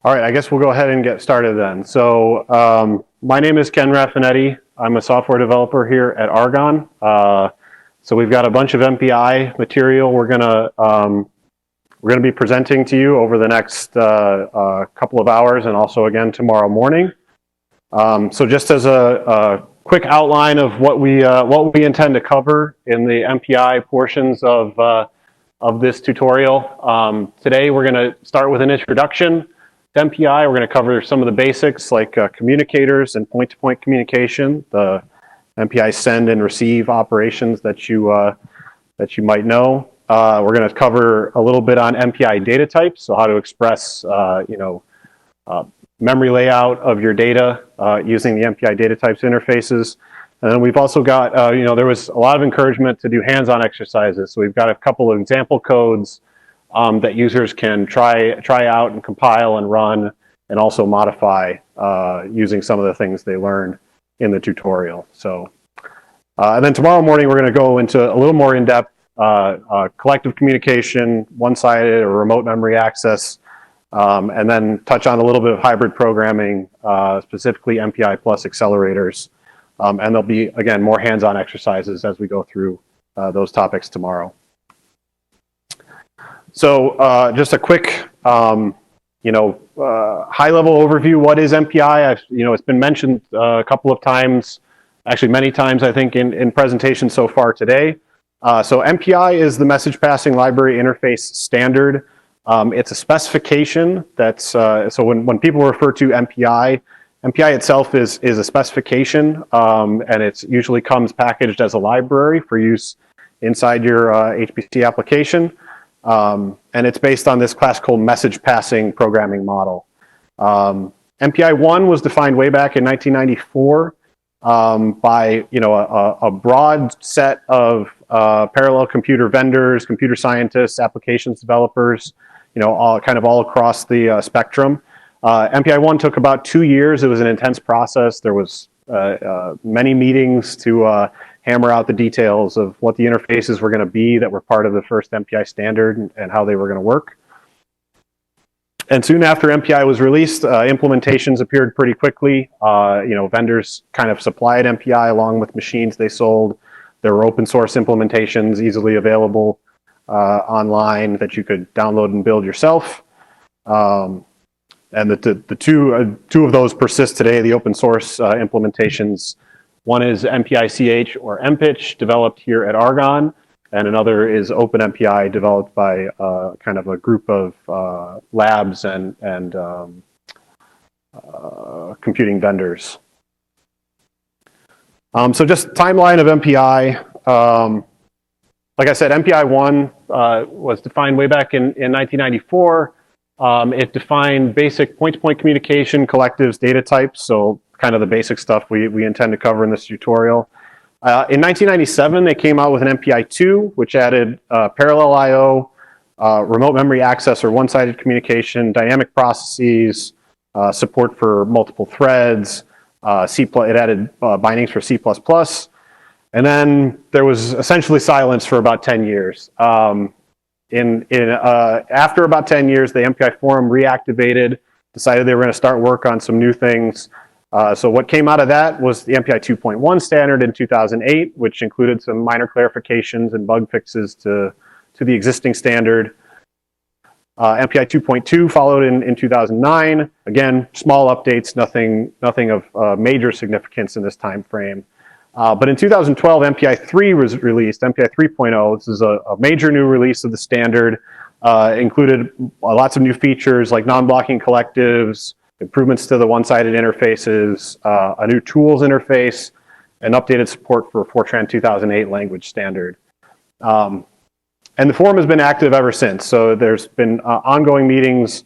All right, I guess we'll go ahead and get started then. So my name is Ken Raffenetti. I'm a software developer here at Argonne. So we've got a bunch of MPI material we're gonna be presenting to you over the next couple of hours, and also again tomorrow morning. So just as a quick outline of what we intend to cover in the MPI portions of this tutorial. Today we're going to start with an introduction to MPI. We're going to cover some of the basics like communicators and point-to-point communication, the MPI send and receive operations that you might know. We're going to cover a little bit on MPI data types, so how to express memory layout of your data using the MPI data types interfaces. And then we've also got, there was a lot of encouragement to do hands-on exercises. So we've got a couple of example codes that users can try out and compile and run, and also modify using some of the things they learned in the tutorial. So, and then tomorrow morning we're going to go into a little more in-depth collective communication, one-sided or remote memory access, and then touch on a little bit of hybrid programming, specifically MPI plus accelerators. And there'll be, again, more hands-on exercises as we go through those topics tomorrow. So just a quick, high-level overview. What is MPI? It's been mentioned a couple of times, actually many times, I think, in presentations so far today. So MPI is the Message Passing Library Interface Standard. It's a specification that's, so when people refer to MPI itself is a specification, and it usually comes packaged as a library for use inside your HPC application. And it's based on this classical message passing programming model. MPI 1 was defined way back in 1994 by a broad set of parallel computer vendors, computer scientists, applications developers, all across the spectrum. MPI 1 took about 2 years. It was an intense process. There was many meetings to hammer out the details of what the interfaces were going to be that were part of the first MPI standard and how they were going to work. And soon after MPI was released, implementations appeared pretty quickly. Vendors kind of supplied MPI along with machines they sold. There were open source implementations easily available online that you could download and build yourself. And the two of those persist today, the open source implementations. One is MPI-CH or MPitch, developed here at Argonne, and another is OpenMPI, developed by kind of a group of labs and computing vendors. So just timeline of MPI. Like I said, MPI 1 was defined way back in 1994. It defined basic point-to-point communication, collectives, data types, so kind of the basic stuff we intend to cover in this tutorial. In 1997, they came out with an MPI 2, which added parallel I/O, remote memory access or one-sided communication, dynamic processes, support for multiple threads, it added bindings for C++, and then there was essentially silence for about 10 years. After about 10 years, the MPI forum reactivated, decided they were going to start work on some new things. So what came out of that was the MPI 2.1 standard in 2008, which included some minor clarifications and bug fixes to the existing standard. MPI 2.2 followed in 2009. Again, small updates, nothing of major significance in this time frame. But in 2012, MPI 3 was released, MPI 3.0. This is a major new release of the standard. Included lots of new features like non-blocking collectives, improvements to the one-sided interfaces, a new tools interface, and updated support for Fortran 2008 language standard. And the forum has been active ever since. So there's been ongoing meetings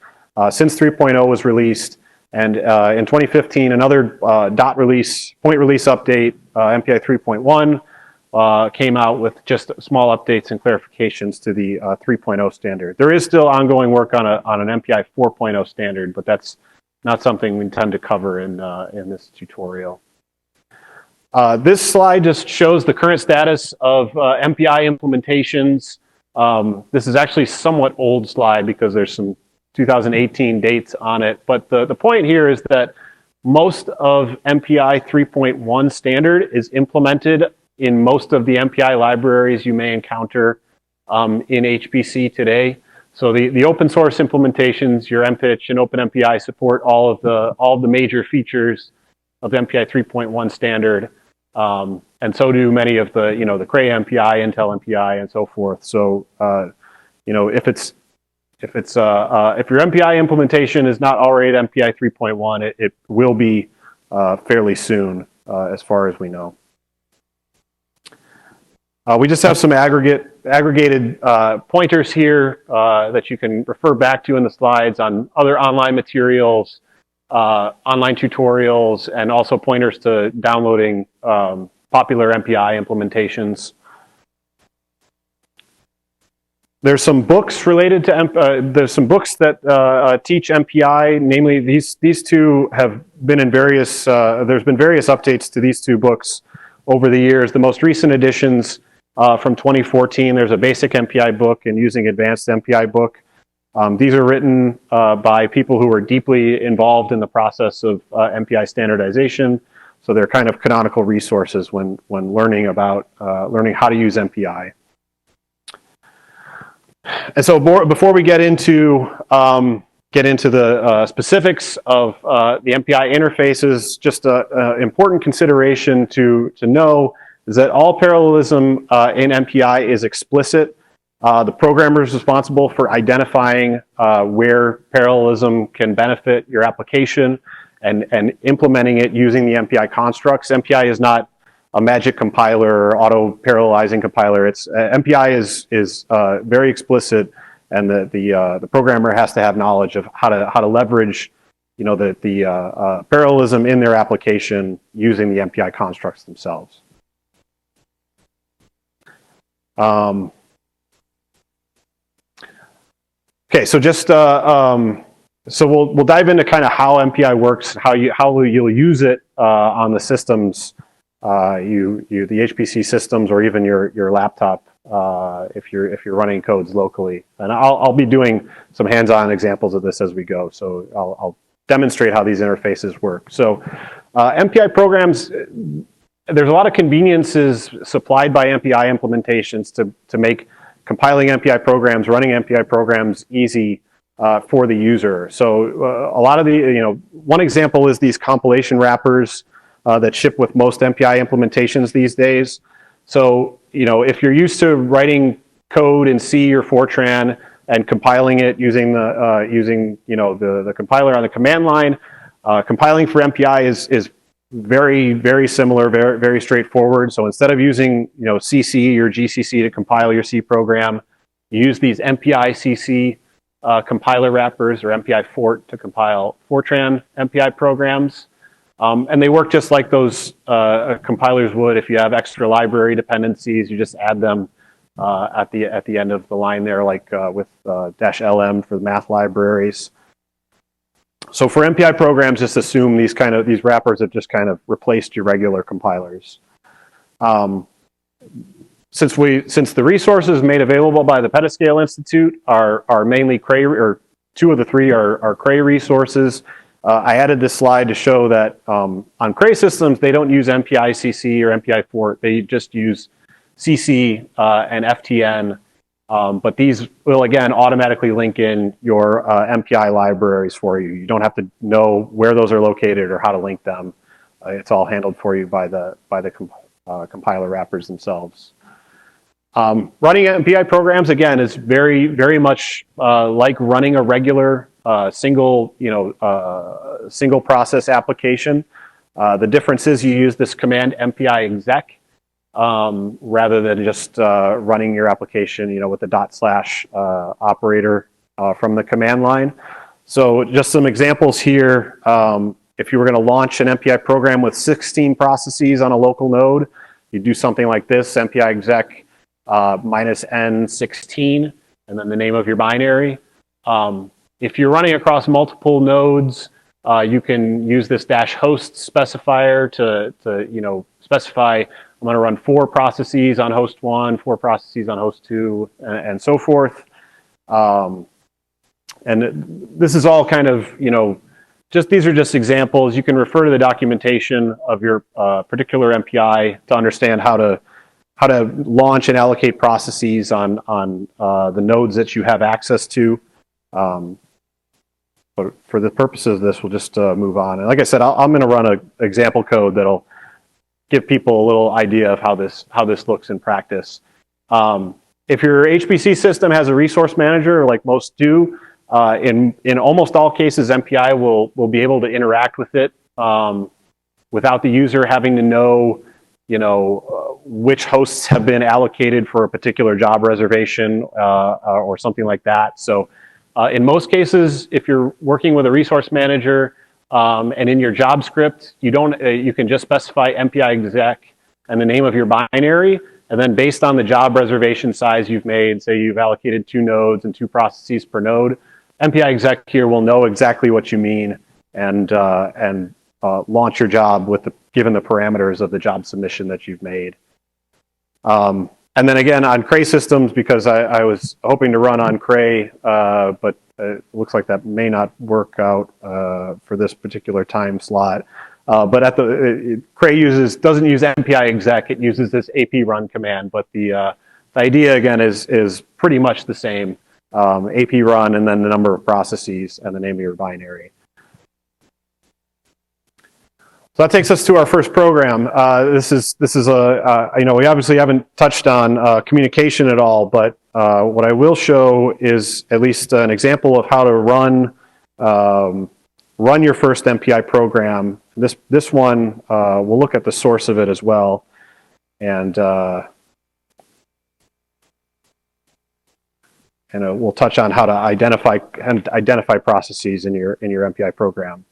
since 3.0 was released. And in 2015, another point release update, MPI 3.1, came out with just small updates and clarifications to the 3.0 standard. There is still ongoing work on an MPI 4.0 standard, but that's not something we intend to cover in this tutorial. This slide just shows the current status of MPI implementations. This is actually a somewhat old slide because there's some 2018 dates on it. But the point here is that most of MPI 3.1 standard is implemented in most of the MPI libraries you may encounter in HPC today. So the open source implementations, your MPitch and OpenMPI support all of the major features of MPI 3.1 standard, and so do many of the the Cray MPI, Intel MPI, and so forth. So if your MPI implementation is not already at MPI 3.1, it will be fairly soon, as far as we know. We just have some aggregated pointers here that you can refer back to in the slides on other online materials, online tutorials, and also pointers to downloading popular MPI implementations. There's some books related to there's some books that teach MPI. Namely, these two have been in various. There's been various updates to these two books over the years. The most recent editions from 2014. There's a basic MPI book and using advanced MPI book. These are written by people who are deeply involved in the process of MPI standardization. So they're kind of canonical resources when learning about learning how to use MPI. And so before we get into the specifics of the MPI interfaces, just an important consideration to know is that all parallelism in MPI is explicit. The programmer is responsible for identifying where parallelism can benefit your application and implementing it using the MPI constructs. MPI is not a magic compiler or auto-parallelizing compiler. It's MPI is very explicit, and the programmer has to have knowledge of how to leverage the parallelism in their application using the MPI constructs themselves. Okay, so just so we'll dive into kind of how MPI works, how you'll use it on the systems, the HPC systems, or even your laptop if you're running codes locally. And I'll be doing some hands-on examples of this as we go. So I'll demonstrate how these interfaces work. So MPI programs. There's a lot of conveniences supplied by MPI implementations to make compiling MPI programs, running MPI programs easy for the user. So a lot of one example is these compilation wrappers that ship with most MPI implementations these days. So if you're used to writing code in C or Fortran and compiling it using the compiler on the command line, compiling for MPI is very, very similar, very, very straightforward. So instead of using CC or GCC to compile your C program, you use these MPI CC compiler wrappers or MPI Fort to compile Fortran MPI programs. And they work just like those compilers would. If you have extra library dependencies, you just add them at the end of the line there, like with -LM for the math libraries. So for MPI programs, just assume these wrappers have just kind of replaced your regular compilers. Since the resources made available by the Petascale Institute are mainly Cray, or two of the three are Cray resources, I added this slide to show that on Cray systems they don't use MPI CC or MPI Fort. They just use CC and FTN. But these will, again, automatically link in your MPI libraries for you. You don't have to know where those are located or how to link them. It's all handled for you by the compiler wrappers themselves. Running MPI programs, again, is very, very much like running a regular single process application. The difference is you use this command MPI exec. Rather than just running your application, with the / operator from the command line. So just some examples here. If you were going to launch an MPI program with 16 processes on a local node, you do something like this: MPI exec -n16, and then the name of your binary. If you're running across multiple nodes, you can use this -host specifier to specify, I'm going to run 4 processes on host 1, 4 processes on host 2, and so forth. And this is all kind of, these are just examples. You can refer to the documentation of your particular MPI to understand how to launch and allocate processes on the nodes that you have access to. But for the purposes of this, we'll just move on. And like I said, I'm going to run an example code that'll give people a little idea of how this looks in practice. If your HPC system has a resource manager, like most do, in almost all cases, MPI will be able to interact with it without the user having to know, which hosts have been allocated for a particular job reservation or something like that. So in most cases, if you're working with a resource manager and in your job script, you can just specify MPI exec and the name of your binary, and then based on the job reservation size you've made, say you've allocated 2 nodes and 2 processes per node, MPI exec here will know exactly what you mean and launch your job given the parameters of the job submission that you've made. And then again, on Cray systems, because I was hoping to run on Cray, but it looks like that may not work out for this particular time slot. But Cray doesn't use MPI exec, it uses this AP run command, but the idea again is pretty much the same. AP run and then the number of processes and the name of your binary. So that takes us to our first program. This is we obviously haven't touched on communication at all, but what I will show is at least an example of how to run your first MPI program. This one, we'll look at the source of it as well, and we'll touch on how to identify processes in your MPI program.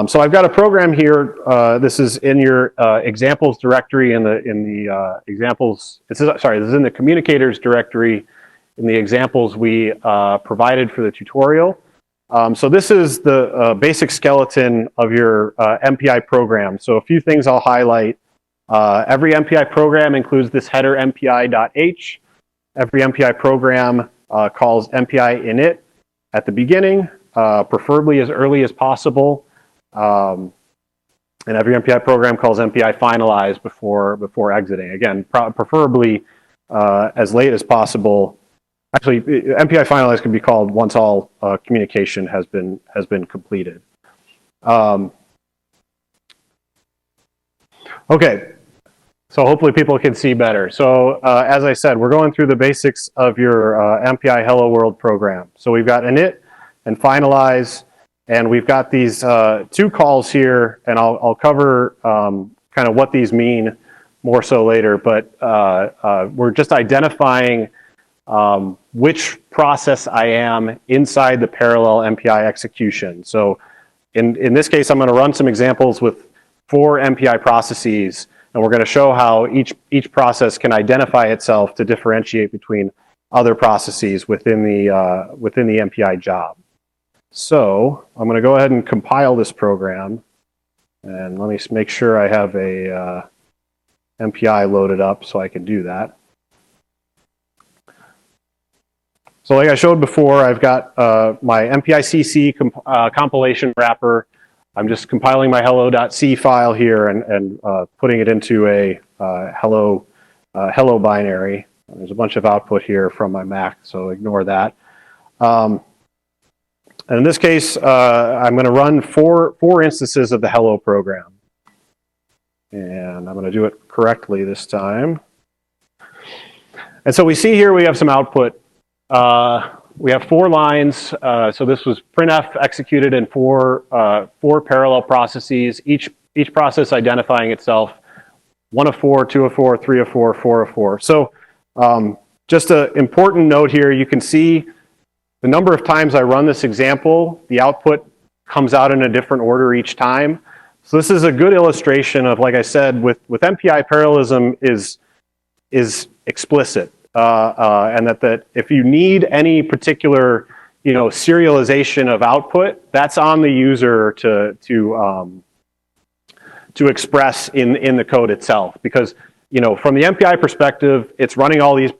So I've got a program here. This is in your examples directory in the examples. This is in the communicators directory in the examples we provided for the tutorial. So this is the basic skeleton of your MPI program. So a few things I'll highlight. Every MPI program includes this header MPI.h. Every MPI program calls MPI init at the beginning, preferably as early as possible. And every MPI program calls MPI finalize before exiting. Again, preferably as late as possible. Actually, MPI finalize can be called once all communication has been completed. Okay, so hopefully people can see better. So as I said, we're going through the basics of your MPI Hello World program. So we've got init and finalize. And we've got these 2 calls here, and I'll cover kind of what these mean more so later, but we're just identifying which process I am inside the parallel MPI execution. So in this case, I'm going to run some examples with 4 MPI processes, and we're going to show how each process can identify itself to differentiate between other processes within the MPI job. So I'm going to go ahead and compile this program, and let me make sure I have a MPI loaded up so I can do that. So like I showed before, I've got my MPI-CC compilation wrapper. I'm just compiling my hello.c file here and putting it into a hello binary. There's a bunch of output here from my Mac, so ignore that. And in this case, I'm going to run four instances of the hello program. And I'm going to do it correctly this time. And so we see here we have some output. We have 4 lines. So this was printf executed in 4 parallel processes, each process identifying itself. 1 of 4, 2 of 4, 3 of 4, 4 of 4. So just an important note here, you can see the number of times I run this example, the output comes out in a different order each time. So this is a good illustration of, like I said, with MPI parallelism is explicit, and that if you need any particular serialization of output, that's on the user to express in the code itself, because from the MPI perspective, it's running all these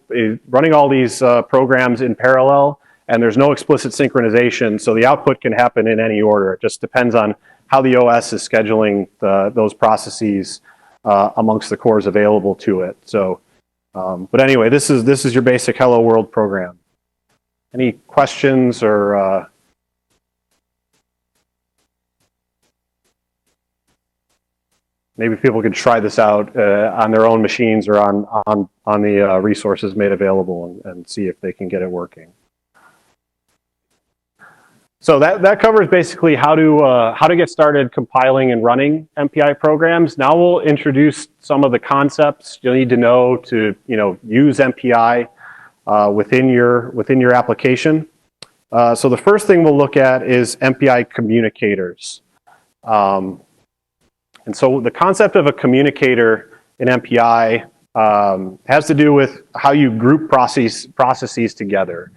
programs in parallel. and there's no explicit synchronization, so the output can happen in any order. It just depends on how the OS is scheduling those processes amongst the cores available to it. So, but anyway, this is your basic Hello World program. Any questions or maybe people could try this out on their own machines or on the resources made available and see if they can get it working. So that covers basically how to get started compiling and running MPI programs. Now we'll introduce some of the concepts you'll need to know to use MPI within your application. So the first thing we'll look at is MPI Communicators. And so the concept of a communicator in MPI has to do with how you group processes together.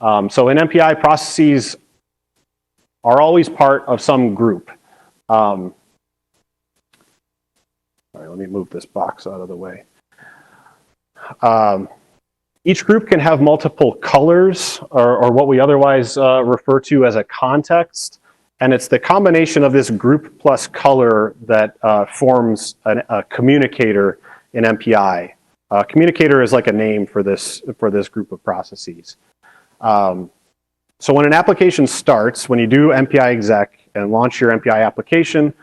So in MPI, processes are always part of some group. All right, let me move this box out of the way. Each group can have multiple colors, or what we otherwise refer to as a context. And it's the combination of this group plus color that forms a communicator in MPI. Communicator is like a name for this group of processes. So when an application starts, when you do MPI exec and launch your MPI application,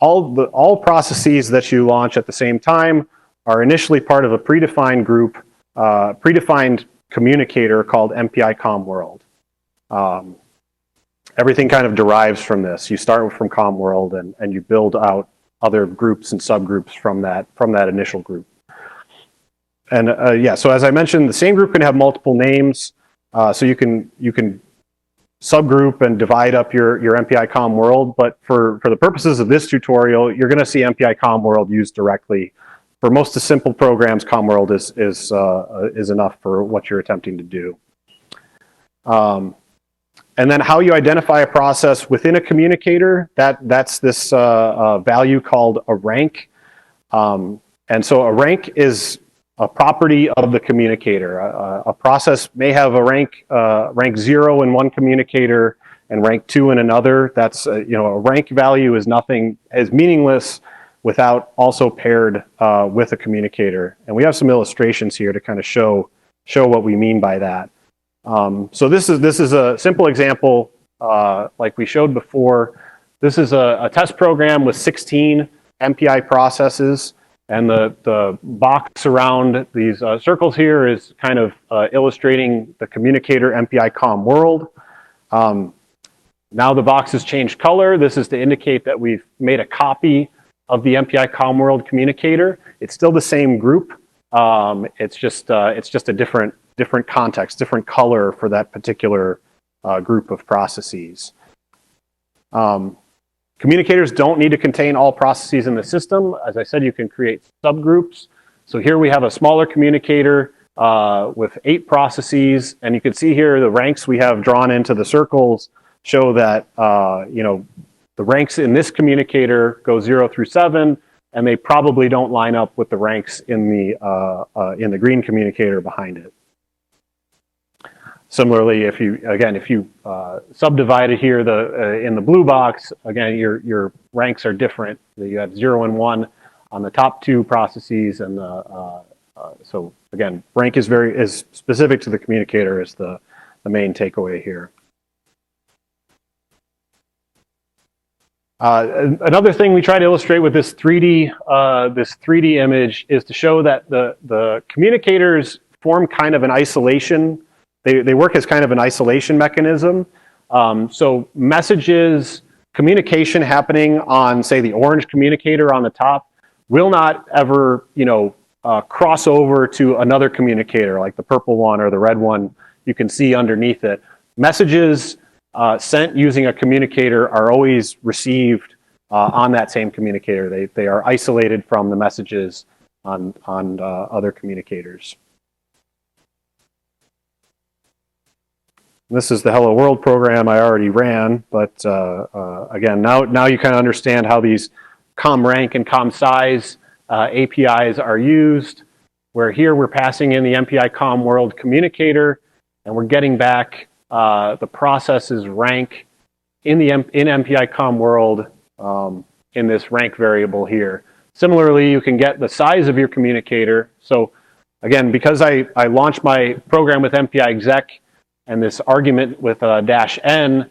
all processes that you launch at the same time are initially part of a predefined group, predefined communicator called MPI CommWorld. Everything kind of derives from this. You start from CommWorld and you build out other groups and subgroups from that initial group. And yeah, so as I mentioned, the same group can have multiple names. So you can subgroup and divide up your MPI CommWorld, but for the purposes of this tutorial, you're going to see MPI CommWorld used directly. For most of simple programs, CommWorld is enough for what you're attempting to do. And then how you identify a process within a communicator, that's this value called a rank. And so a rank is a property of the communicator. A process may have a rank 0 in one communicator and rank 2 in another. That's a rank value is meaningless without also paired with a communicator. And we have some illustrations here to kind of show what we mean by that. So this is a simple example, like we showed before. This is a test program with 16 MPI processes, and the box around these circles here is kind of illustrating the communicator MPI CommWorld. Now the box has changed color. This is to indicate that we've made a copy of the MPI CommWorld communicator. It's still the same group. It's just a different context, different color for that particular group of processes. Communicators don't need to contain all processes in the system. As I said, you can create subgroups. So here we have a smaller communicator with 8 processes, and you can see here the ranks we have drawn into the circles show that the ranks in this communicator go 0 through 7, and they probably don't line up with the ranks in the green communicator behind it. Similarly, if you subdivide it here in the blue box, again, your ranks are different. You have 0 and 1 on the top 2 processes, and so again, rank is specific to the communicator is the main takeaway here. Another thing we try to illustrate with this 3D image is to show that the communicators form kind of an isolation. They work as kind of an isolation mechanism. So messages, communication happening on, say, the orange communicator on the top will not ever, cross over to another communicator like the purple one or the red one you can see underneath it. Messages sent using a communicator are always received on that same communicator. They are isolated from the messages on other communicators. This is the Hello World program I already ran, but again, now you kind of understand how these CommRank and CommSize APIs are used, where here we're passing in the MPI CommWorld communicator, and we're getting back the process's rank in the in MPI COM world in this rank variable here. Similarly, you can get the size of your communicator. So again, because I launched my program with MPI exec and this argument with -n,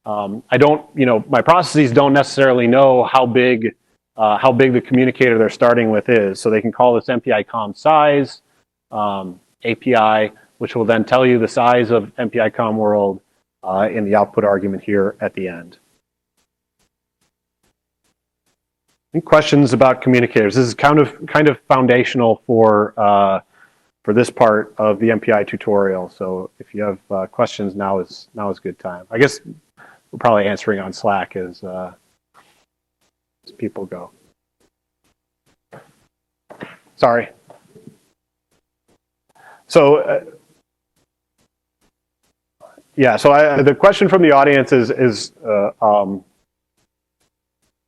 I don't, my processes don't necessarily know how big the communicator they're starting with is. So they can call this MPI COM size API, which will then tell you the size of MPI COM world in the output argument here at the end. Any questions about communicators? This is kind of foundational for this part of the MPI tutorial. So if you have questions, now is a good time. I guess we're probably answering on Slack as people go. Sorry. So yeah, so the question from the audience is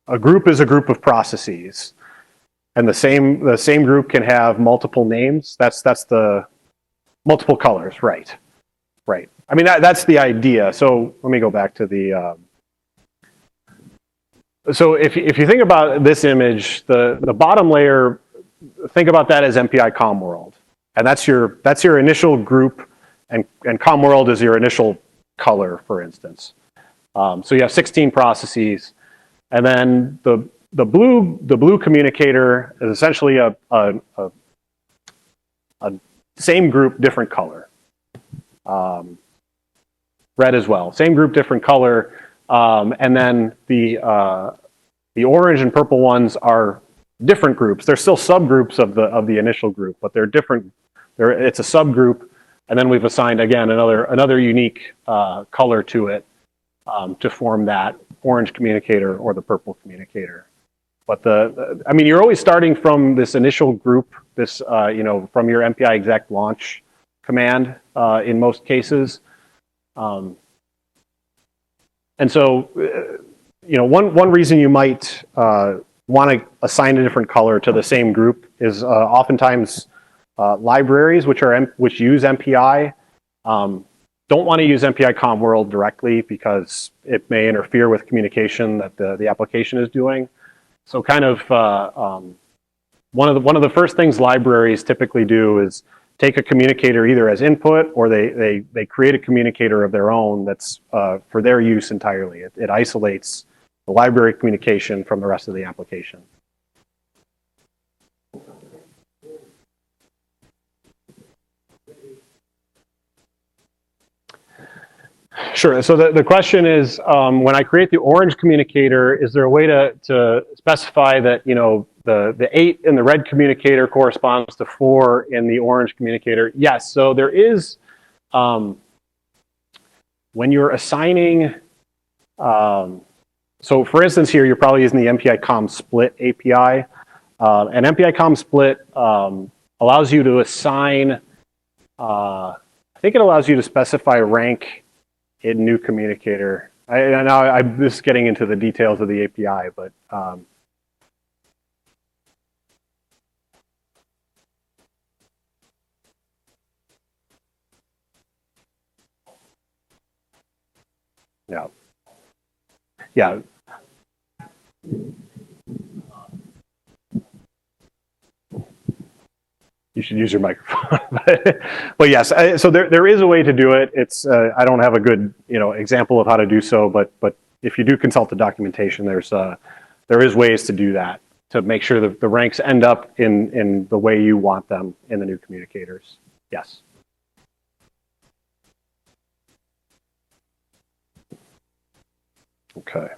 a group is a group of processes, and the same group can have multiple names. That's the multiple colors, right? Right. I mean that's the idea. So let me go back to the. So if you think about this image, the bottom layer, think about that as MPI COM world, and that's your initial group, and COM world is your initial color, for instance. So you have 16 processes, and then the blue communicator is essentially a same group, different color. Red as well, same group, different color, and then the orange and purple ones are different groups. They're still subgroups of the initial group, but they're different. It's a subgroup, and then we've assigned again another unique color to it to form that orange communicator or the purple communicator. But I mean, you're always starting from this initial group, this from your MPI exec launch command in most cases, and so one reason you might want to assign a different color to the same group is oftentimes libraries which use MPI don't want to use MPI COM world directly because it may interfere with communication that the application is doing. So kind of one of the first things libraries typically do is take a communicator either as input, or they create a communicator of their own that's for their use entirely. It isolates the library communication from the rest of the application. Sure. So the question is, when I create the orange communicator, is there a way to specify that the 8 in the red communicator corresponds to 4 in the orange communicator? Yes. So there is, when you're assigning, so for instance here, you're probably using the MPI COM split API. And MPI COM split allows you to assign, I think it allows you to specify rank in new communicator. I'm just getting into the details of the API, but yeah. You should use your microphone. But yes, so there is a way to do it. It's I don't have a good example of how to do so, but if you do consult the documentation, there is ways to do that to make sure that the ranks end up in the way you want them in the new communicators. Yes. Okay.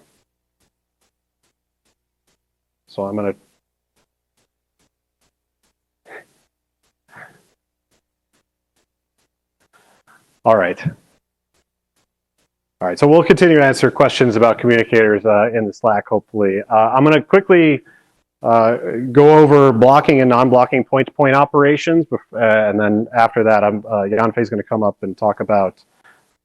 So I'm going to. All right. All right, so we'll continue to answer questions about communicators in the Slack, hopefully. I'm going to quickly go over blocking and non-blocking point-to-point operations, and then after that, Janfe is going to come up and talk about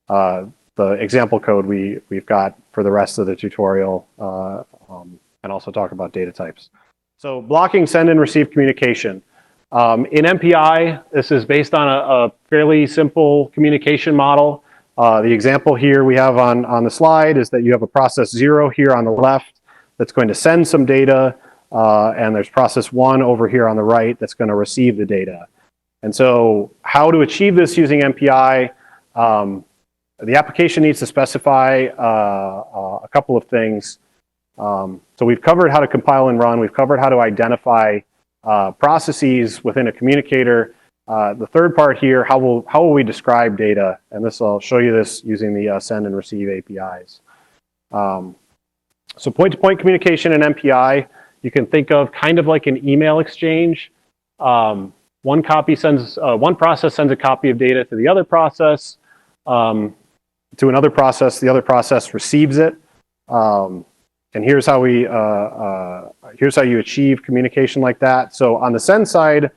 the example code we've got for the rest of the tutorial, and also talk about data types. So blocking send and receive communication. In MPI, this is based on a fairly simple communication model. The example here we have on the slide is that you have a process 0 here on the left that's going to send some data, and there's process 1 over here on the right that's going to receive the data. And so how to achieve this using MPI, the application needs to specify a couple of things. So we've covered how to compile and run. We've covered how to identify processes within a communicator. The third part here, how will we describe data? And I'll show you this using the send and receive APIs. So point-to-point communication in MPI, you can think of kind of like an email exchange. One process sends a copy of data to the other process, to another process. The other process receives it. And here's how you achieve communication like that. So on the send side,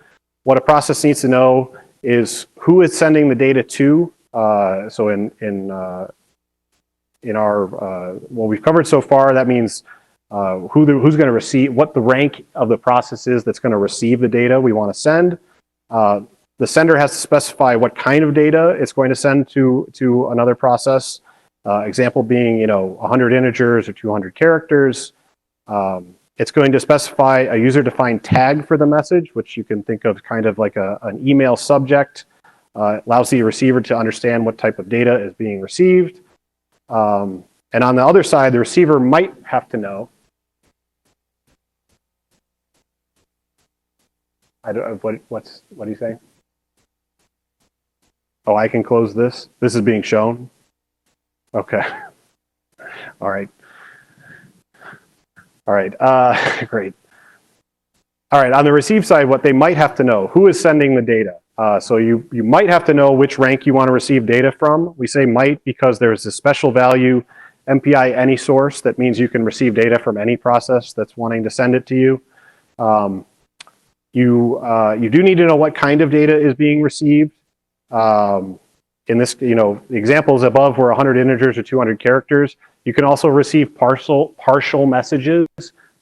what a process needs to know is who it's sending the data to. So in our what we've covered so far, that means who's going to receive, what the rank of the process is that's going to receive the data we want to send. The sender has to specify what kind of data it's going to send to another process. Example being, 100 integers or 200 characters. It's going to specify a user-defined tag for the message, which you can think of kind of like an email subject. Allows the receiver to understand what type of data is being received. And on the other side, the receiver might have to know. What do you say? Oh, I can close this. This is being shown. Okay. All right. All right. Great. All right. On the receive side, what they might have to know, who is sending the data? So you might have to know which rank you want to receive data from. We say might because there's a special value, MPI any source, that means you can receive data from any process that's wanting to send it to you. You do need to know what kind of data is being received. In this, the examples above were 100 integers or 200 characters. You can also receive partial messages.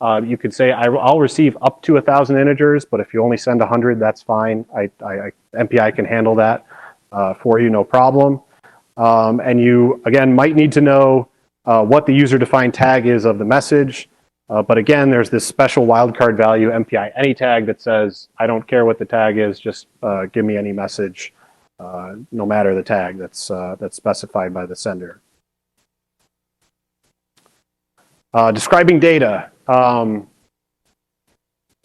You could say, I'll receive up to 1,000 integers, but if you only send 100, that's fine. MPI can handle that for you, no problem. And you, again, might need to know what the user-defined tag is of the message. But again, there's this special wildcard value, MPI any tag, that says, I don't care what the tag is, just give me any message, no matter the tag that's specified by the sender. Describing data. In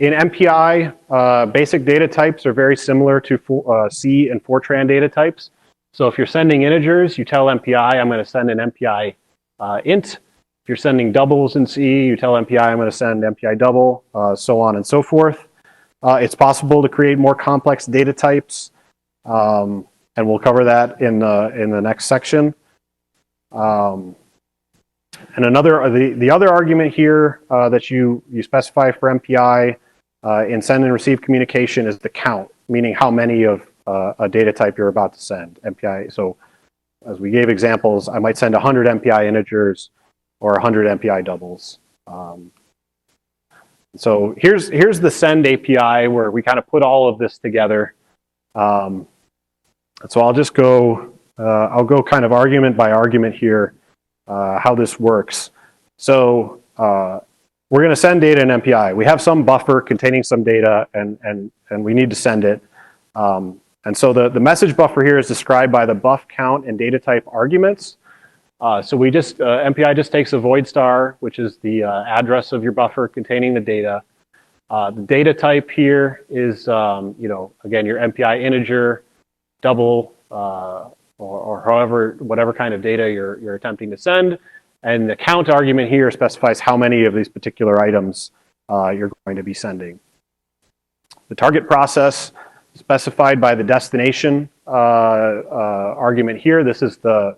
MPI, basic data types are very similar to C and Fortran data types. So if you're sending integers, you tell MPI, I'm going to send an MPI int. If you're sending doubles in C, you tell MPI, I'm going to send MPI double, so on and so forth. It's possible to create more complex data types, and we'll cover that in the next section. And the other argument here that you specify for MPI in send and receive communication is the count, meaning how many of a data type you're about to send. MPI. So as we gave examples, I might send 100 MPI integers or 100 MPI doubles. So here's the send API where we kind of put all of this together. So I'll just go. I'll go kind of argument by argument here. How this works. So we're going to send data in MPI. We have some buffer containing some data, and we need to send it. And so the message buffer here is described by the buff count and data type arguments. So we just MPI just takes a void star, which is the address of your buffer containing the data. The data type here is again, your MPI integer, double, or however, whatever kind of data you're attempting to send. And the count argument here specifies how many of these particular items you're going to be sending. The target process specified by the destination argument here. This is the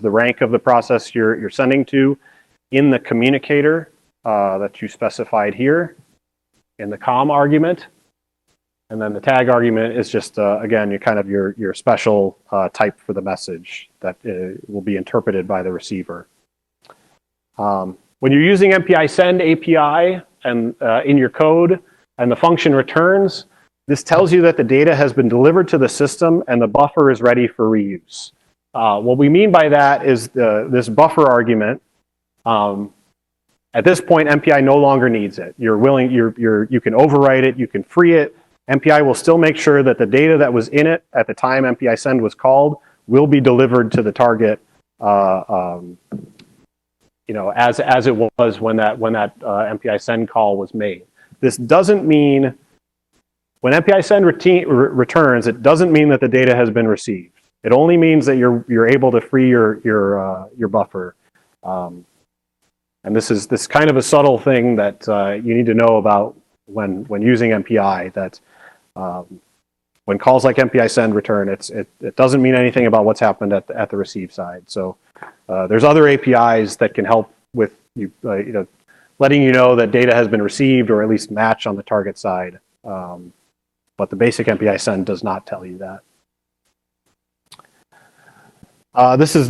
rank of the process you're sending to in the communicator that you specified here in the com argument. And then the tag argument is just, again, your special type for the message that will be interpreted by the receiver. When you're using MPI send API and in your code and the function returns, this tells you that the data has been delivered to the system and the buffer is ready for reuse. What we mean by that is this buffer argument. At this point, MPI no longer needs it. You can overwrite it, you can free it. MPI will still make sure that the data that was in it at the time MPI send was called will be delivered to the target, as it was when that MPI send call was made. This doesn't mean when MPI send returns, it doesn't mean that the data has been received. It only means that you're able to free your buffer. And this is kind of a subtle thing that you need to know about when using MPI. That when calls like MPI send return, it doesn't mean anything about what's happened at the receive side. So there's other APIs that can help with letting you know that data has been received or at least match on the target side. But the basic MPI send does not tell you that. This is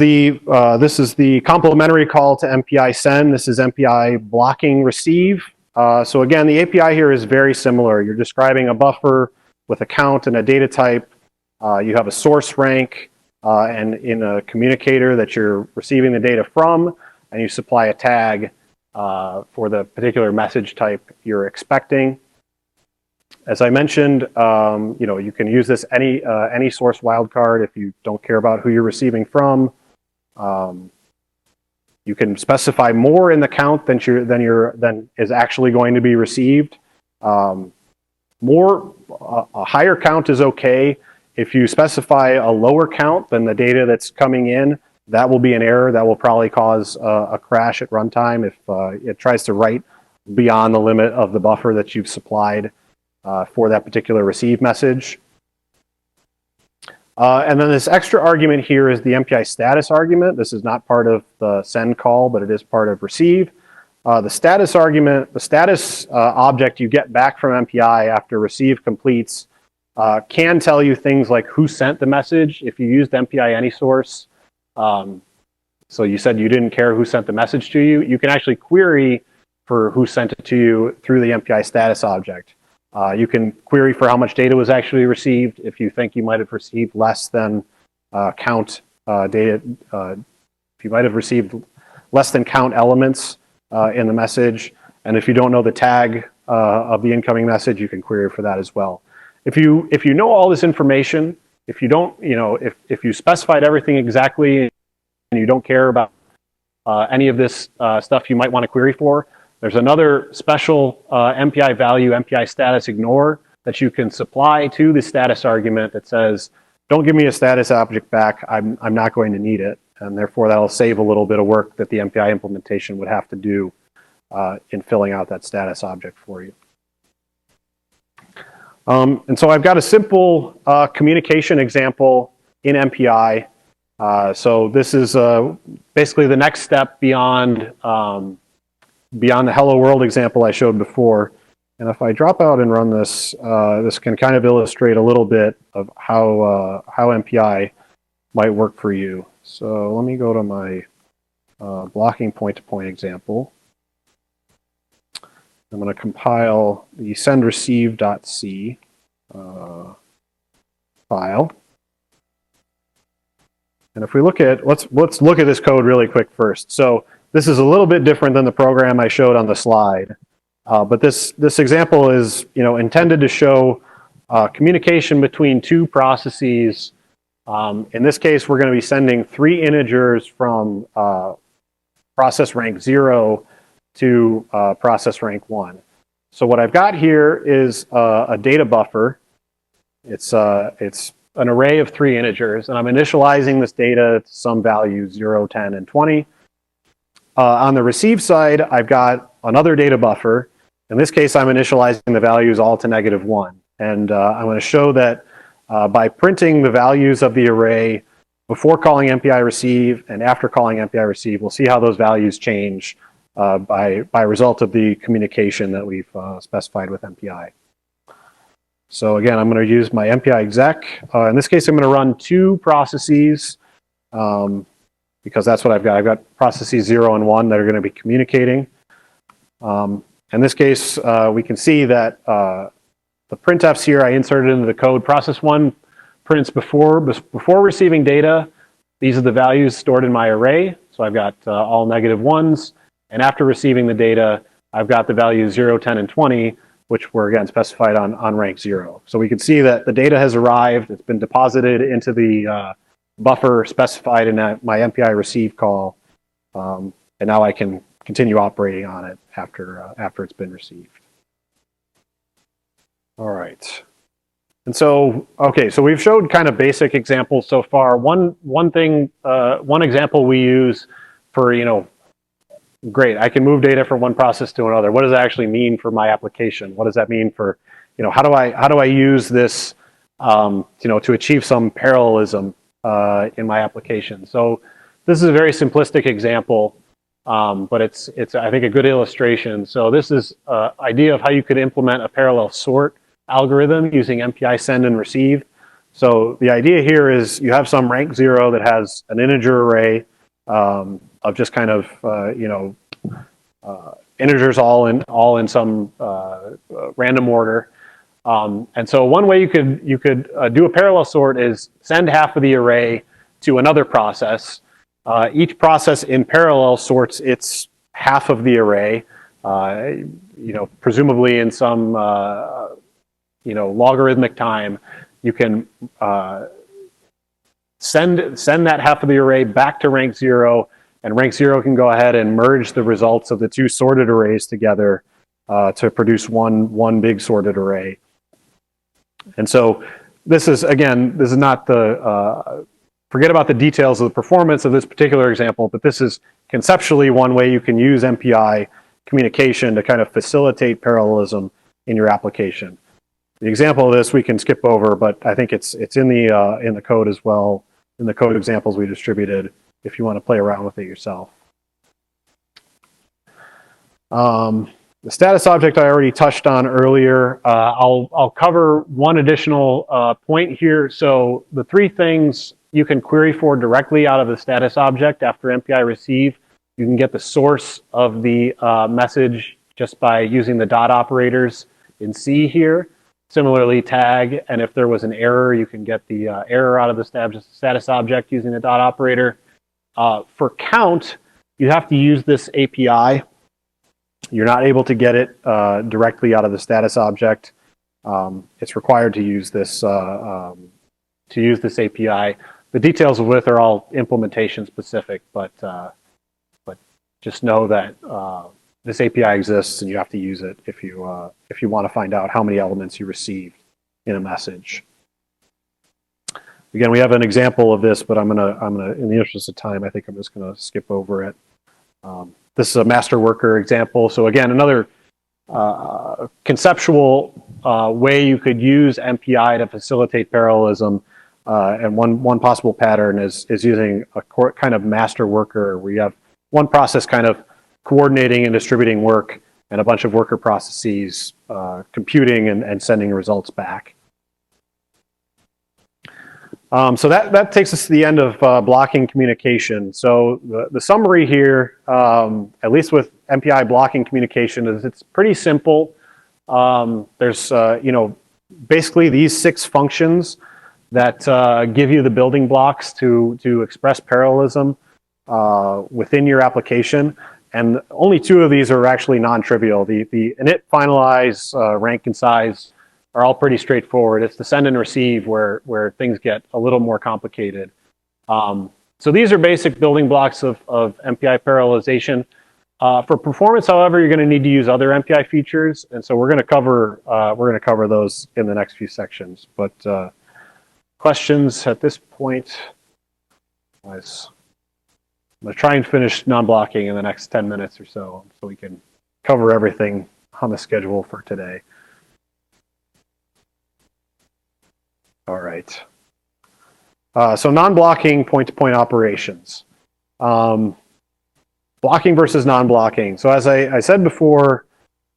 the complementary call to MPI send. This is MPI blocking receive. So again, the API here is very similar. You're describing a buffer with a count and a data type. You have a source rank and in a communicator that you're receiving the data from, and you supply a tag for the particular message type you're expecting. As I mentioned, you can use this any source wildcard if you don't care about who you're receiving from. You can specify more in the count than is actually going to be received. A higher count is okay. If you specify a lower count than the data that's coming in, that will be an error. That will probably cause a crash at runtime if it tries to write beyond the limit of the buffer that you've supplied for that particular receive message. And then this extra argument here is the MPI status argument. This is not part of the send call, but it is part of receive. The status argument, the status object you get back from MPI after receive completes can tell you things like who sent the message. If you used MPI AnySource, so you said you didn't care who sent the message to you, you can actually query for who sent it to you through the MPI status object. You can query for how much data was actually received if you think you might have received less than count data. If you might have received less than count elements in the message, and if you don't know the tag of the incoming message, you can query for that as well. If you know all this information, if you don't, if you specified everything exactly and you don't care about any of this stuff you might want to query for, there's another special MPI value, MPI status ignore, that you can supply to the status argument that says, don't give me a status object back, I'm not going to need it. And therefore that'll save a little bit of work that the MPI implementation would have to do in filling out that status object for you. And so I've got a simple communication example in MPI. So this is basically the next step beyond the hello world example I showed before. And if I drop out and run this, this can kind of illustrate a little bit of how MPI might work for you. So let me go to my blocking point-to-point example. I'm going to compile the sendReceive.c file. And if we look at, let's look at this code really quick first. So this is a little bit different than the program I showed on the slide. But this example is intended to show communication between two processes. In this case, we're going to be sending 3 integers from process rank 0 to process rank 1. So what I've got here is a data buffer. It's an array of 3 integers, and I'm initializing this data to some values 0, 10, and 20. On the receive side, I've got another data buffer. In this case, I'm initializing the values all to -1. And I'm going to show that by printing the values of the array before calling MPI receive and after calling MPI receive, we'll see how those values change by result of the communication that we've specified with MPI. So again, I'm going to use my MPI exec. In this case, I'm going to run 2 processes because that's what I've got. I've got processes 0 and 1 that are going to be communicating. In this case, we can see that the printfs here I inserted into the code. Process 1 prints before receiving data. These are the values stored in my array. So I've got all negative ones. And after receiving the data, I've got the values 0, 10, and 20, which were again specified on rank 0. So we can see that the data has arrived. It's been deposited into the buffer specified in my MPI receive call. And now I can continue operating on it after it's been received. All right. And so, okay, so we've showed kind of basic examples so far. One example we use for, great, I can move data from one process to another. What does that actually mean for my application? What does that mean for, how do I use this, to achieve some parallelism in my application? So this is a very simplistic example, but it's I think a good illustration. So this is an idea of how you could implement a parallel sort algorithm using MPI send and receive. So the idea here is you have some rank 0 that has an integer array of just kind of integers all in some random order. And so one way you could do a parallel sort is send half of the array to another process. Each process in parallel sorts its half of the array, presumably in some logarithmic time. You can send that half of the array back to rank 0, and rank 0 can go ahead and merge the results of the two sorted arrays together to produce one big sorted array. And so this is not the, forget about the details of the performance of this particular example, but this is conceptually one way you can use MPI communication to kind of facilitate parallelism in your application. The example of this we can skip over, but I think it's in the code as well, in the code examples we distributed, if you want to play around with it yourself. The status object I already touched on earlier. I'll cover one additional point here. So the three things you can query for directly out of the status object after MPI receive. You can get the source of the message just by using the dot operators in C here. Similarly, tag, and if there was an error, you can get the error out of the status object using the dot operator. For count, you have to use this API. You're not able to get it directly out of the status object. It's required to use this API. The details of which are all implementation specific, but just know that this API exists and you have to use it if you want to find out how many elements you received in a message. Again, we have an example of this, but I'm gonna in the interest of time, I think I'm just gonna skip over it. This is a master worker example. So again, another conceptual way you could use MPI to facilitate parallelism, and one possible pattern is using a kind of master worker where you have one process kind of coordinating and distributing work, and a bunch of worker processes computing and sending results back. So that takes us to the end of blocking communication. So the summary here, at least with MPI blocking communication, is it's pretty simple. There's basically these 6 functions that give you the building blocks to express parallelism within your application. And only 2 of these are actually non-trivial. The init, finalize, rank, and size are all pretty straightforward. It's the send and receive where things get a little more complicated. So these are basic building blocks of MPI parallelization. For performance, however, you're going to need to use other MPI features, and so we're going to cover those in the next few sections. But questions at this point? I'm going to try and finish non-blocking in the next 10 minutes or so we can cover everything on the schedule for today. All right. So non-blocking point-to-point operations. Blocking versus non-blocking. So as I said before,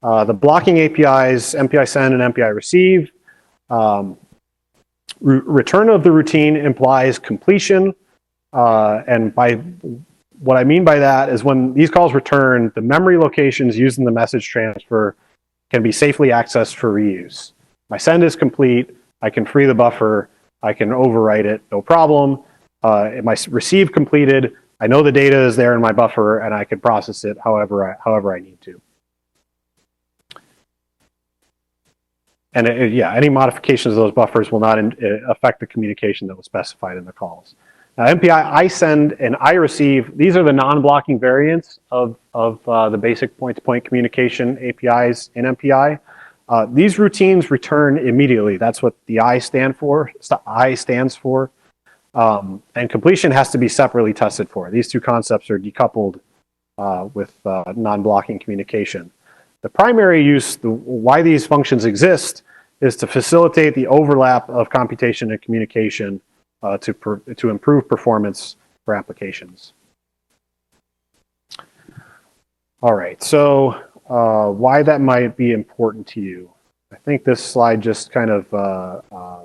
the blocking APIs, MPI send and MPI receive. Return of the routine implies completion. And what I mean by that is when these calls return, the memory locations used in the message transfer can be safely accessed for reuse. My send is complete. I can free the buffer. I can overwrite it, no problem. my receive completed, I know the data is there in my buffer, and I can process it however I need to. And yeah, any modifications of those buffers will not affect the communication that was specified in the calls. MPI iSend and iReceive, these are the non-blocking variants of the basic point-to-point communication APIs in MPI. These routines return immediately. That's what the I stands for. And completion has to be separately tested for. These two concepts are decoupled with non-blocking communication. The primary use, why these functions exist, is to facilitate the overlap of computation and communication to improve performance for applications. All right, so why that might be important to you. I think this slide just kind of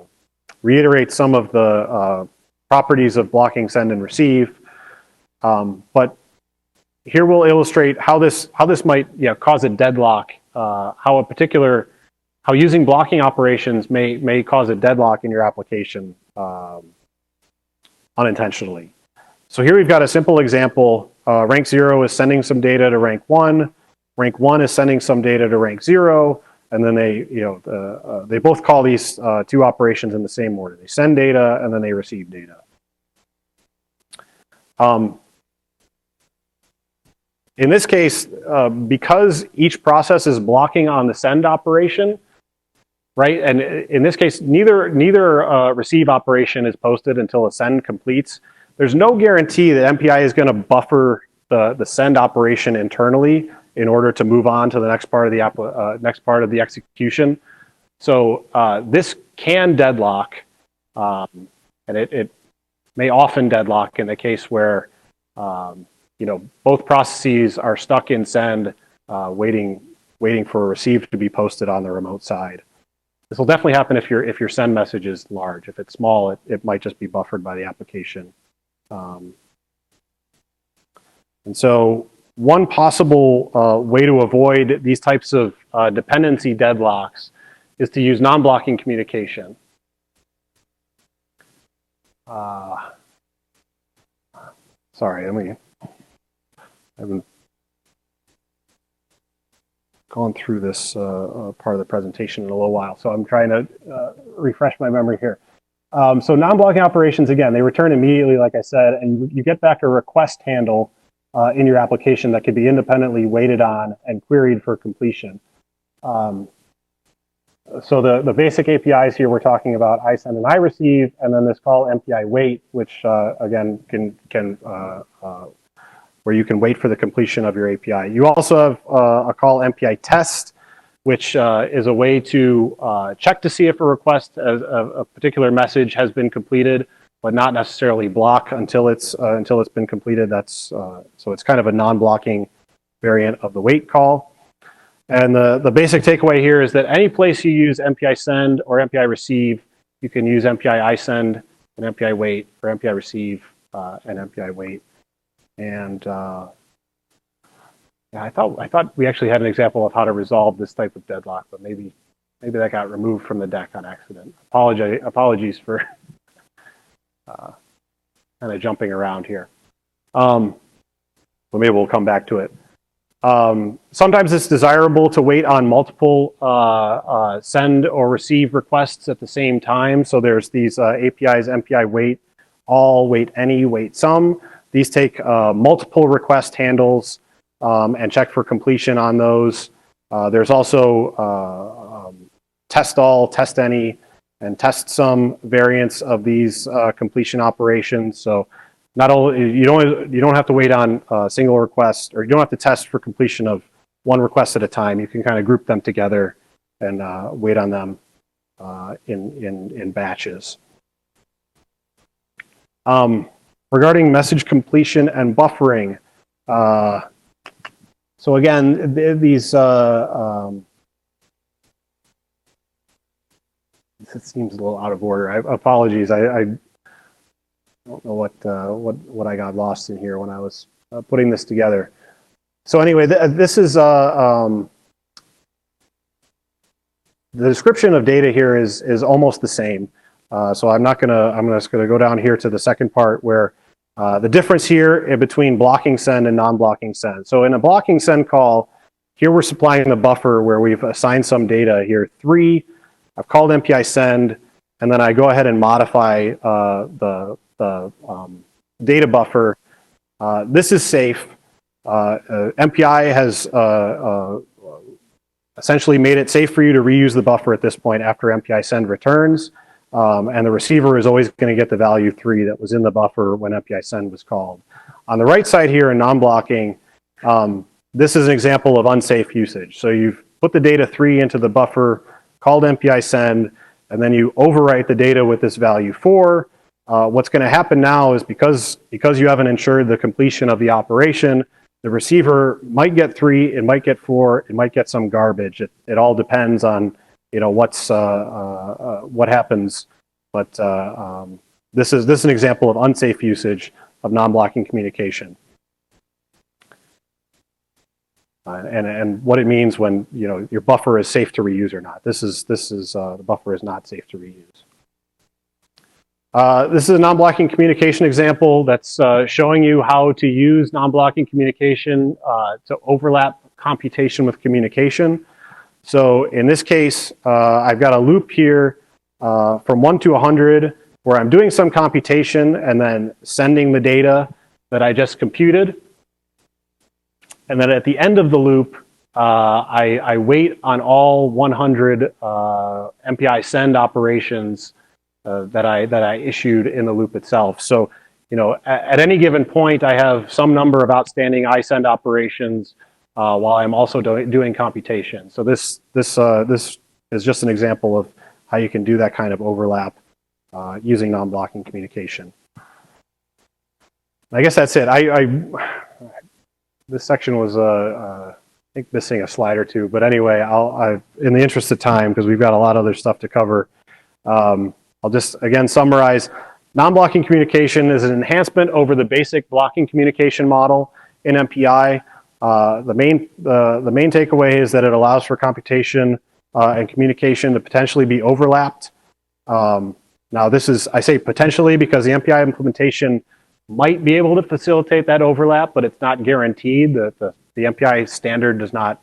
reiterates some of the properties of blocking send and receive, but here we'll illustrate how this might cause a deadlock, how using blocking operations may cause a deadlock in your application unintentionally. So here we've got a simple example. Rank 0 is sending some data to rank 1. Rank 1 is sending some data to rank 0, and then they both call these two operations in the same order. They send data and then they receive data. In this case, because each process is blocking on the send operation, right? And in this case, neither receive operation is posted until a send completes. There's no guarantee that MPI is going to buffer the send operation internally in order to move on to the next part of the execution. So this can deadlock, and it may often deadlock in the case where both processes are stuck in send, waiting for a receive to be posted on the remote side. This will definitely happen if your send message is large. If it's small, it might just be buffered by the application. And so one possible way to avoid these types of dependency deadlocks is to use non-blocking communication. Sorry, I haven't gone through this part of the presentation in a little while, so I'm trying to refresh my memory here. So non-blocking operations, again, they return immediately, like I said, and you get back a request handle in your application that can be independently waited on and queried for completion. So the basic APIs here, we're talking about iSend and iReceive, and then this call MPI wait, which again can where you can wait for the completion of your API. You also have a call MPI test, which is a way to check to see if a request, a particular message has been completed, but not necessarily block until it's been completed. So it's kind of a non-blocking variant of the wait call. And the basic takeaway here is that any place you use MPI send or MPI receive, you can use MPI iSend and MPI wait, or MPI receive and MPI wait. And yeah, I thought we actually had an example of how to resolve this type of deadlock, but maybe that got removed from the deck on accident. Apologies for kind of jumping around here. But maybe we'll come back to it. Sometimes it's desirable to wait on multiple send or receive requests at the same time. So there's these APIs, MPI wait all, wait any, wait some. These take multiple request handles and check for completion on those. There's also test all, test any, and test some variants of these completion operations. So not only you don't have to wait on a single request, or you don't have to test for completion of one request at a time. You can kind of group them together and wait on them in batches. Regarding message completion and buffering, so again, these it seems a little out of order. Apologies. I don't know what I got lost in here when I was putting this together. So anyway, this is the description of data here is almost the same. So I'm just gonna go down here to the second part where the difference here between blocking send and non-blocking send. So in a blocking send call, here we're supplying the buffer where we've assigned some data here, 3, I've called MPI send, and then I go ahead and modify the data buffer. This is safe. MPI has essentially made it safe for you to reuse the buffer at this point after MPI send returns. And the receiver is always going to get the value 3 that was in the buffer when MPI send was called. On the right side here in non-blocking, this is an example of unsafe usage. So you've put the data 3 into the buffer, called MPI send, and then you overwrite the data with this value 4. What's going to happen now is because you haven't ensured the completion of the operation, the receiver might get 3, it might get 4, it might get some garbage. It all depends on what happens. But this is an example of unsafe usage of non-blocking communication. And what it means when your buffer is safe to reuse or not. The buffer is not safe to reuse. This is a non-blocking communication example that's showing you how to use non-blocking communication to overlap computation with communication. So in this case, I've got a loop here from 1 to 100 where I'm doing some computation and then sending the data that I just computed. And then at the end of the loop, I wait on all 100 MPI send operations that I issued in the loop itself. So, at any given point, I have some number of outstanding iSend operations while I'm also doing computation. So this is just an example of how you can do that kind of overlap using non-blocking communication. I guess that's it. This section was I think missing a slide or two, but anyway, in the interest of time, because we've got a lot of other stuff to cover, I'll just again summarize. Non-blocking communication is an enhancement over the basic blocking communication model in MPI. The main takeaway is that it allows for computation and communication to potentially be overlapped. Now I say potentially because the MPI implementation might be able to facilitate that overlap, but it's not guaranteed. The MPI standard does not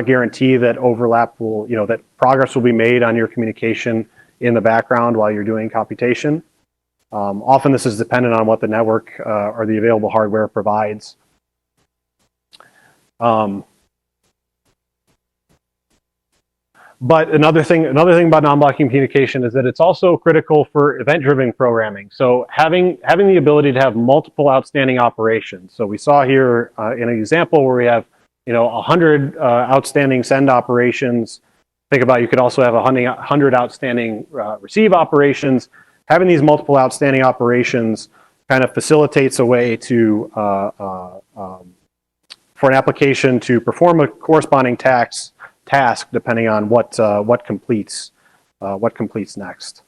guarantee that overlap will, that progress will be made on your communication in the background while you're doing computation. Often this is dependent on what the network or the available hardware provides. But another thing about non-blocking communication is that it's also critical for event-driven programming. So having the ability to have multiple outstanding operations. So we saw here in an example where we have 100 outstanding send operations. Think about, you could also have 100 outstanding receive operations. Having these multiple outstanding operations kind of facilitates a way to for an application to perform a corresponding task depending on what completes next.